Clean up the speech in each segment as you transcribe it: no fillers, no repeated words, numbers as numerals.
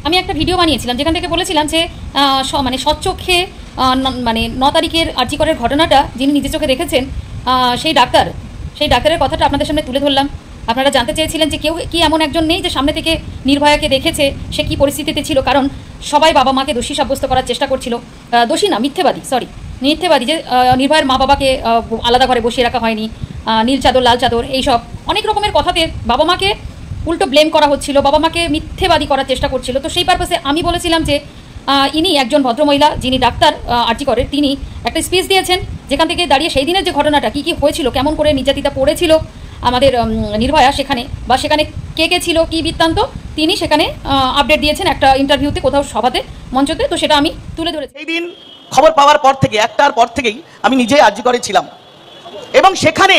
আমি একটা ভিডিও বানিয়েছিলাম যেখান থেকে বলেছিলাম যে মানে সচ্চোখে মানে 9 তারিখের আরজি করের ঘটনাটা যিনি নিজের চোখে দেখেছেন সেই ডাক্তারের কথাটা আপনাদের সামনে তুলে ধরলাম। আপনারা জানতে চেয়েছিলেন যে কেউ কি এমন একজন নেই যে সামনে থেকে নির্ভয়াকে দেখেছে, সে কি পরিস্থিতিতে ছিল, কারণ সবাই বাবা মাকে দোষী সাব্যস্ত করার চেষ্টা করছিল। দোষী না, মিথ্যেবাদী, মিথ্যেবাদী, যে নির্ভয়ের মা বাবাকে আলাদা ঘরে বসিয়ে রাখা হয়নি, নীল চাদর লাল চাদর, এইসব অনেক রকমের কথাতে বাবা মাকে উল্টো ব্লেম করা হচ্ছিল, বাবা মাকে মিথ্যেবাদী করার চেষ্টা করছিল। তো সেই পারপাসে আমি বলেছিলাম যে ইনি একজন ভদ্রমহিলা যিনি ডাক্তার আরজি করের, তিনি একটা স্পিচ দিয়েছেন যেখান থেকে দাঁড়িয়ে সেই দিনের যে ঘটনাটা কী হয়েছিল, কেমন করে নির্যাতিতা পড়েছিল আমাদের নির্ভয়া, সেখানে কে ছিল, কী বৃত্তান্ত, তিনি সেখানে আপডেট দিয়েছেন একটা ইন্টারভিউতে, কোথাও সভাতে, মঞ্চতে। তো সেটা আমি তুলে ধরেছি। সেই দিন খবর পাওয়ার পর থেকে, একটার পর থেকেই আমি নিজেই আরজি করে ছিলাম এবং সেখানে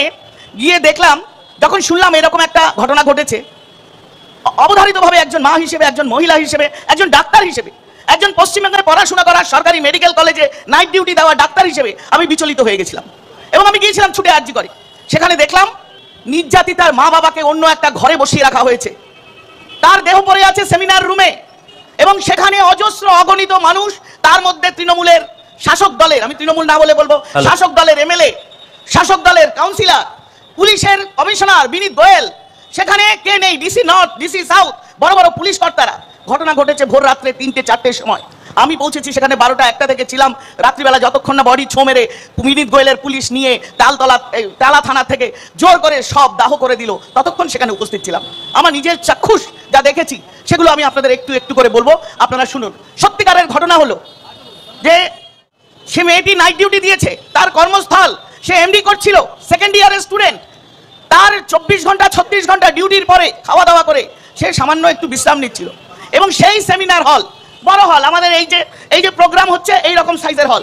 গিয়ে দেখলাম, যখন শুনলাম এরকম একটা ঘটনা ঘটেছে, অবধারিতভাবে একজন মা হিসেবে, একজন মহিলা হিসেবে, একজন ডাক্তার হিসেবে, একজন পশ্চিমবঙ্গে পড়াশোনা করা সরকারি মেডিকেল কলেজে নাইট ডিউটি দেওয়া ডাক্তার হিসেবে আমি বিচলিত হয়ে গেছিলাম এবং আমি গিয়েছিলাম ছুটে আরজি করে। সেখানে দেখলাম নির্যাতিতার মা বাবাকে অন্য একটা ঘরে বসিয়ে রাখা হয়েছে, তার দেহ পড়ে আছে সেমিনার রুমে এবং সেখানে অজস্র অগণিত মানুষ, তার মধ্যে তৃণমূলের শাসক দলের, আমি তৃণমূল না বলে বলবো, শাসক দলের এমএলএ, শাসক দলের কাউন্সিলর, পুলিশের কমিশনার বিনীত গোয়েল, সেখানে কে নেই, ডিসি নর্থ, ডিসি সাউথ, বড় বড় পুলিশ কর্তারা। ঘটনা ঘটেছে ভোর রাত্রে 3টে-4টের সময়। আমি পৌঁছেছি সেখানে 12টা-1টা থেকে ছিলাম। রাত্রিবেলা যতক্ষণ না বডি ছো মেরে বিনীত গোয়েলের পুলিশ নিয়ে টালা থানা থেকে জোর করে সব দাহ করে দিল, ততক্ষণ সেখানে উপস্থিত ছিলাম। আমার নিজের চাক্ষুষ যা দেখেছি সেগুলো আমি আপনাদের একটু একটু করে বলবো, আপনারা শুনুন। সত্যিকারের ঘটনা হলো যে সে মেয়েটি নাইট ডিউটি দিয়েছে, তার কর্মস্থল, সে এমডি করছিল, সেকেন্ড ইয়ারের স্টুডেন্ট, তার 24 ঘন্টা 36 ঘন্টা ডিউটির পরে খাওয়া দাওয়া করে সে সামান্য একটু বিশ্রাম নিচ্ছিল এবং সেই সেমিনার হল, বড় হল, আমাদের এই যে প্রোগ্রাম হচ্ছে এই রকম সাইজের হল,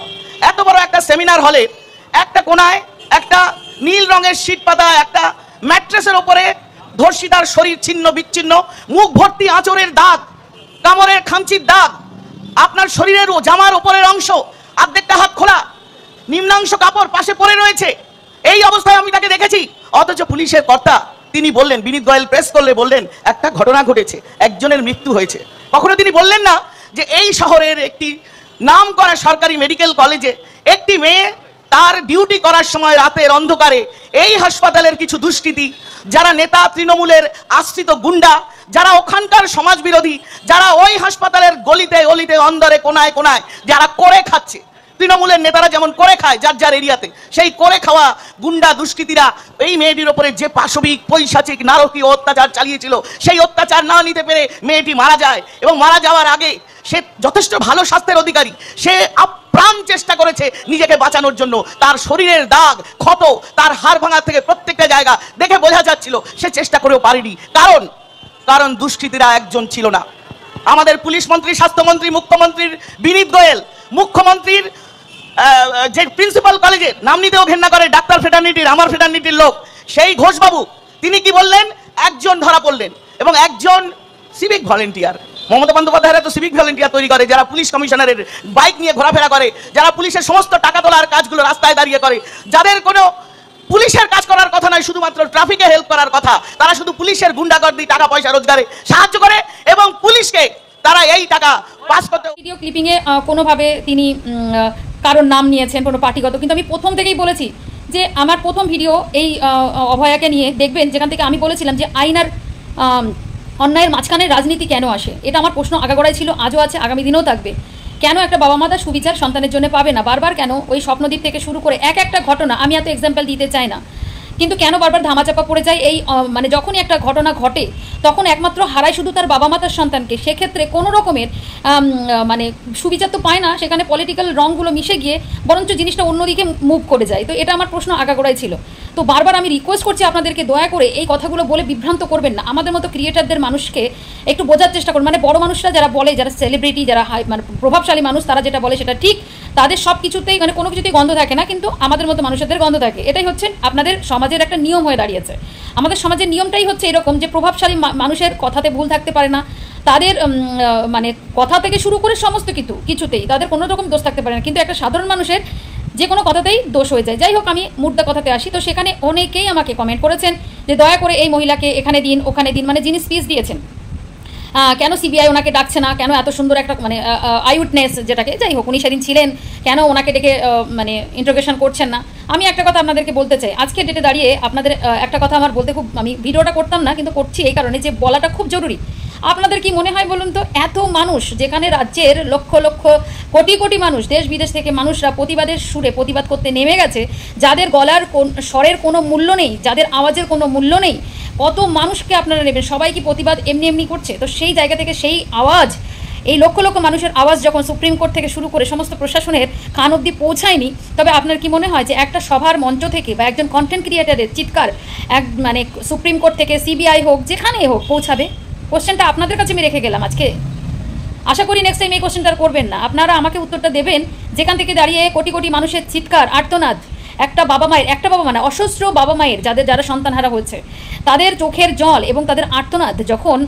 এত বড় একটা সেমিনার হলে একটা কোনায় একটা নীল রঙের শীট পাতা, একটা ম্যাট্রেসের ওপরে ধর্ষিতার শরীর ছিন্ন বিচ্ছিন্ন, মুখ ভর্তি আঁচড়ের দাগ, কামড়ের খামচির দাগ, আপনার শরীরের জামার ওপরের অংশ অর্ধেকটা হাত খোলা, নিম্নাংশ কাপড় পাশে পড়ে রয়েছে। এই অবস্থায় আমি তাকে দেখেছি। অথচ পুলিশের কর্তা তিনি বললেন, বিনীত গোয়েল প্রেস করলে বললেন একটা ঘটনা ঘটেছে, একজনের মৃত্যু হয়েছে। কখনো তিনি বললেন না যে এই শহরের একটি নাম করা সরকারি মেডিকেল কলেজে একটি মেয়ে তার ডিউটি করার সময় রাতের অন্ধকারে এই হাসপাতালের কিছু দুষ্কৃতী, যারা নেতা তৃণমূলের আশ্রিত গুন্ডা, যারা ওখানকার সমাজ বিরোধী, যারা ওই হাসপাতালের গলিতে অলিতে অন্দরে কোনায় কোনায় যারা করে খাচ্ছে, তৃণমূলের নেতারা যেমন করে খায় যার যার এরিয়াতে, সেই করে খাওয়া গুন্ডা দুষ্কৃতীরা এই মেয়েটির ওপরে যে পাশবিক পৈশাচিক নারকীয় অত্যাচার চালিয়েছিল, সেই অত্যাচার না নিতে পেরে মেয়েটি মারা যায় এবং মারা যাওয়ার আগে সে যথেষ্ট ভালো স্বাস্থ্যের অধিকারী, সে আপ্রাণ চেষ্টা করেছে নিজেকে বাঁচানোর জন্য। তার শরীরের দাগ, ক্ষত, তার হাড় ভাঙা থেকে প্রত্যেকটা জায়গা দেখে বোঝা যাচ্ছিল সে চেষ্টা করেও পারেনি। কারণ দুষ্কৃতীরা একজন ছিল না। আমাদের পুলিশ মন্ত্রী, স্বাস্থ্যমন্ত্রী, মুখ্যমন্ত্রীর বিনীত গোয়েল, মুখ্যমন্ত্রীর যে প্রিন্সিপাল কলেজের নাম নিতেও ঘেন্না করে ডাক্তার ফ্রেটার্নিটির, আমার ফ্রেটার্নিটির লোক, সেই ঘোষবাবু, তিনি কি বললেন, একজন ধরা পড়লেন এবং একজন সিভিক ভলেন্টিয়ার। মমতা বন্দ্যোপাধ্যায়রা তো সিভিক ভলেন্টিয়ার তৈরি করে, যারা পুলিশ কমিশনারের বাইক নিয়ে ঘোরাফেরা করে, যারা পুলিশের সমস্ত টাকা তোলার কাজগুলো রাস্তায় দাঁড়িয়ে করে, যাদের কোনো পুলিশের কাজ করার কথা নয়, শুধুমাত্র ট্রাফিকে হেল্প করার কথা, তারা শুধু পুলিশের গুন্ডাগর্দি টাকা পয়সা রোজগারে সাহায্য করে এবং পুলিশকে তারা এই টাকা পাস করতে। ভিডিও ক্লিপিংয়ে কোনোভাবে তিনি কারোর নাম নিয়েছেন, কোনো পার্টিগত, কিন্তু আমি প্রথম থেকেই বলেছি যে আমার প্রথম ভিডিও এই অভয়াকে নিয়ে দেখবেন, যেখান থেকে আমি বলেছিলাম যে আইন আর অন্যায়ের মাঝখানে রাজনীতি কেন আসে। এটা আমার প্রশ্ন আগাগোড়াই ছিল, আজও আছে, আগামী দিনেও থাকবে। কেন একটা বাবা মা তার সুবিচার সন্তানের জন্য পাবে না? বারবার কেন ওই স্বপ্নদ্বীপ থেকে শুরু করে একটা ঘটনা, আমি এত এক্সাম্পল দিতে চাই না, কিন্তু কেন বারবার ধামাচাপা পড়ে যায় এই মানে যখনই একটা ঘটনা ঘটে তখন একমাত্র হারায় শুধু তার বাবা মা তার সন্তানকে। সেক্ষেত্রে কোনো রকমের মানে সুবিচার তো পায় না, সেখানে পলিটিক্যাল রঙগুলো মিশে গিয়ে বরঞ্চ জিনিসটা অন্যদিকে মুভ করে যায়। তো এটা আমার প্রশ্ন আগাগোড়াই ছিল। তো বারবার আমি রিকোয়েস্ট করছি আপনাদেরকে, দয়া করে এই কথাগুলো বলে বিভ্রান্ত করবেন না। আমাদের মতো ক্রিয়েটারদের মানুষকে একটু বোঝার চেষ্টা করুন। মানে বড় মানুষরা যারা বলে, যারা সেলিব্রিটি, যারা মানে প্রভাবশালী মানুষ, তারা যেটা বলে সেটা ঠিক, তাদের সব কিছুতেই মানে কোনো কিছুতেই গন্ধ থাকে না, কিন্তু আমাদের মতো মানুষদের গন্ধ থাকে। এটাই হচ্ছে আপনাদের সমাজের একটা নিয়ম হয়ে দাঁড়িয়েছে। আমাদের সমাজের নিয়মটাই হচ্ছে এরকম যে প্রভাবশালী মানুষের কথাতে ভুল থাকতে পারে না, তাদের মানে কথা থেকে শুরু করে সমস্ত কিছুতেই তাদের কোনো রকম দোষ থাকতে পারে না, কিন্তু একটা সাধারণ মানুষের যে কোনো কথাতেই দোষ হয়ে যায়। যাই হোক, আমি মুদ্রা কথাতে আসি। তো সেখানে অনেকেই আমাকে কমেন্ট করেছেন যে দয়া করে এই মহিলাকে এখানে দিন, ওখানে দিন, মানে যিনি স্পিচ দিয়েছেন কেন সিবিআই ওনাকে ডাকছে না, কেন এত সুন্দর একটা মানে আই উইটনেস যেটাকে, যাই হোক উনি সেদিন ছিলেন, কেন ওনাকে ডেকে মানে ইন্টারোগেশন করছেন না। আমি একটা কথা আপনাদেরকে বলতে চাই, আজকে ডেটে দাঁড়িয়ে আপনাদের একটা কথা আমার বলতে খুব, আমি ভিডিওটা করতাম না কিন্তু করছি এই কারণে যে বলাটা খুব জরুরি। আপনাদের কি মনে হয় বলুন তো, এত মানুষ, যেখানে রাজ্যের লক্ষ লক্ষ কোটি কোটি মানুষ, দেশ বিদেশ থেকে মানুষরা প্রতিবাদের সুরে প্রতিবাদ করতে নেমে গেছে, যাদের গলার স্বরের কোনো মূল্য নেই, যাদের আওয়াজের কোনো মূল্য নেই, কত মানুষকে আপনারা নেবেন? সবাই কি প্রতিবাদ এমনি এমনি করছে? তো সেই জায়গা থেকে সেই আওয়াজ, এই লক্ষ লক্ষ মানুষের আওয়াজ যখন সুপ্রিম কোর্ট থেকে শুরু করে সমস্ত প্রশাসনের কান অবধি পৌঁছায়নি, তবে আপনার কি মনে হয় যে একটা সভার মঞ্চ থেকে বা একজন কন্টেন্ট ক্রিয়েটারের চিৎকার এক মানে সুপ্রিম কোর্ট থেকে সিবিআই হোক যেখানেই হোক পৌঁছাবে? কোশ্চেনটা আপনাদের কাছে আমি রেখে গেলাম আজকে। আশা করি নেক্সট টাইম এই কোশ্চেনটা আর করবেন না। আপনারা আমাকে উত্তরটা দেবেন, যেখান থেকে দাঁড়িয়ে কোটি কোটি মানুষের চিৎকার, আর্তনাদ, একটা বাবা মা না, অসহস্র বাবা মায়ের যারা সন্তানহারা হয়েছে, তাদের চোখের জল এবং তাদের আর্তনাদ যখন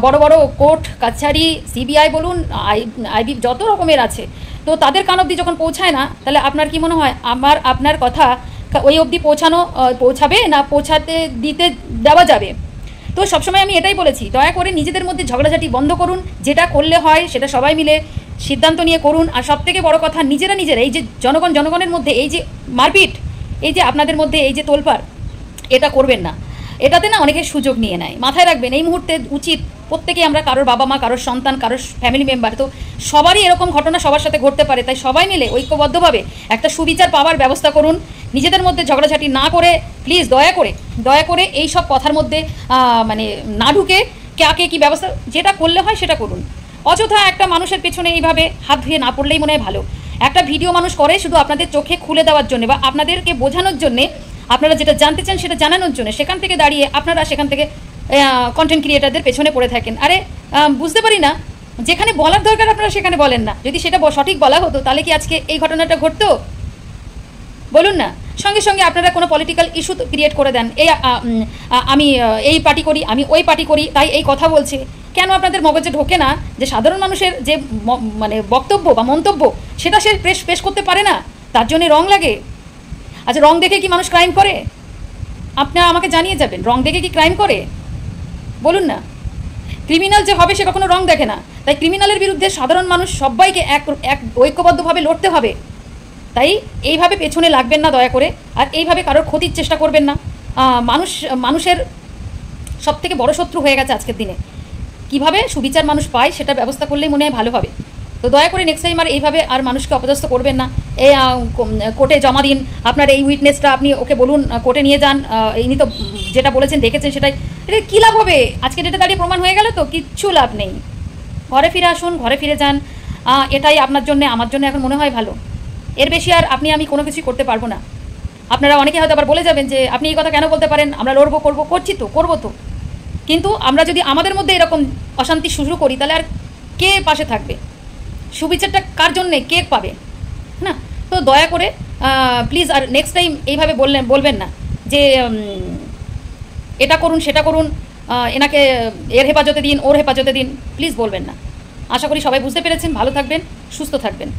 বড় বড় কোর্ট কাছারি, সিবিআই বলুন, আইবি যত রকমের আছে, তো তাদের কান অবধি যখন পৌঁছায় না, তাহলে আপনার কি মনে হয় আপনার কথা ওই অবধি পৌঁছাবে না পৌঁছাতে দেওয়া যাবে? তো সবসময় আমি এটাই বলেছি, দয়া করে নিজেদের মধ্যে ঝগড়াঝাটি বন্ধ করুন, যেটা করলে হয় সেটা সবাই মিলে সিদ্ধান্ত নিয়ে করুন। আর সবথেকে বড় কথা, নিজেরা এই যে জনগণের মধ্যে এই যে মারপিট, এই যে আপনাদের মধ্যে এই যে তোলপাড়, এটা করবেন না। এটাতে না অনেকে সুযোগ নিয়ে নেয়। মাথায় রাখবেন, এই মুহূর্তে উচিত প্রত্যেকেই আমরা কারোর বাবা মা, কারোর সন্তান, কারোর ফ্যামিলি মেম্বার, তো সবারই এরকম ঘটনা সবার সাথে ঘটতে পারে, তাই সবাই মিলে ঐক্যবদ্ধভাবে একটা সুবিচার পাওয়ার ব্যবস্থা করুন। নিজেদের মধ্যে ঝগড়াঝাটি না করে প্লিজ দয়া করে এই সব কথার মধ্যে মানে না ঢুকে কাকে কি ব্যবস্থা, যেটা করলে হয় সেটা করুন। অযথা একটা মানুষের পেছনে এইভাবে হাত ধুয়ে না পড়লেই মনে হয় ভালো। একটা ভিডিও মানুষ করে শুধু আপনাদের চোখে খুলে দেওয়ার জন্য বা আপনাদেরকে বোঝানোর জন্যে, আপনারা যেটা জানতে চান সেটা জানানোর জন্য, সেখান থেকে দাঁড়িয়ে আপনারা সেখান থেকে কন্টেন্ট ক্রিয়েটারদের পেছনে পড়ে থাকেন। আরে বুঝতে পারি না, যেখানে বলার দরকার আপনারা সেখানে বলেন না। যদি সেটা সঠিক বলা হতো তাহলে কি আজকে এই ঘটনাটা ঘটতো? বলুন না। সঙ্গে সঙ্গে আপনারা কোনো পলিটিক্যাল ইস্যু ক্রিয়েট করে দেন, আমি এই পার্টি করি, আমি ওই পার্টি করি, তাই এই কথা বলছে। কেন আপনাদের মগজে ঢোকে না যে সাধারণ মানুষের যে মানে বক্তব্য বা মন্তব্য, সেটা সে পেশ করতে পারে না, তার জন্য রং লাগে? আচ্ছা, রং দেখে কি মানুষ ক্রাইম করে? আপনারা আমাকে জানিয়ে যাবেন, রং দেখে কি ক্রাইম করে? বলুন না। ক্রিমিনাল যে হবে সে কখনো রং দেখে না, তাই ক্রিমিনালের বিরুদ্ধে সাধারণ মানুষ সবাইকে এক ঐক্যবদ্ধভাবে লড়তে হবে। তাই এইভাবে পেছনে লাগবেন না দয়া করে, আর এইভাবে কারোর ক্ষতির চেষ্টা করবেন না। মানুষের সবথেকে বড় শত্রু হয়ে গেছে আজকের দিনে। কিভাবে সুবিচার মানুষ পায় সেটা ব্যবস্থা করলেই মনে হয় ভালো হবে। তো দয়া করে নেক্সট টাইম আর এইভাবে আর মানুষকে অপদস্থ করবেন না। এই কোর্টে জমা দিন, আপনার এই উইটনেসটা আপনি ওকে বলুন কোর্টে নিয়ে যান, ইনি তো যেটা বলেছেন দেখেছেন সেটাই। এটা কী লাভ হবে? আজকে ডেটে দাঁড়িয়ে প্রমাণ হয়ে গেল তো কিচ্ছু লাভ নেই। ঘরে ফিরে আসুন, ঘরে ফিরে যান, এটাই আপনার জন্য আমার জন্য এখন মনে হয় ভালো। এর বেশি আর আমি কোনো কিছুই করতে পারবো না। আপনারা অনেকে হয়তো আবার বলে যাবেন যে আপনি এই কথা কেন বলতে পারেন, আমরা লড়বো করবো তো, কিন্তু আমরা যদি আমাদের মধ্যে এরকম অশান্তি শুরু করি তাহলে আর কে পাশে থাকবে? সুবিচারটা কার জন্যে কে পাবে না? তো দয়া করে প্লিজ আর নেক্সট টাইম এইভাবে বলবেন না যে এটা করুন সেটা করুন, এনাকে এর হেফাজতে দিন ওর হেফাজতে দিন, প্লিজ বলবেন না। আশা করি সবাই বুঝতে পেরেছেন। ভালো থাকবেন, সুস্থ থাকবেন।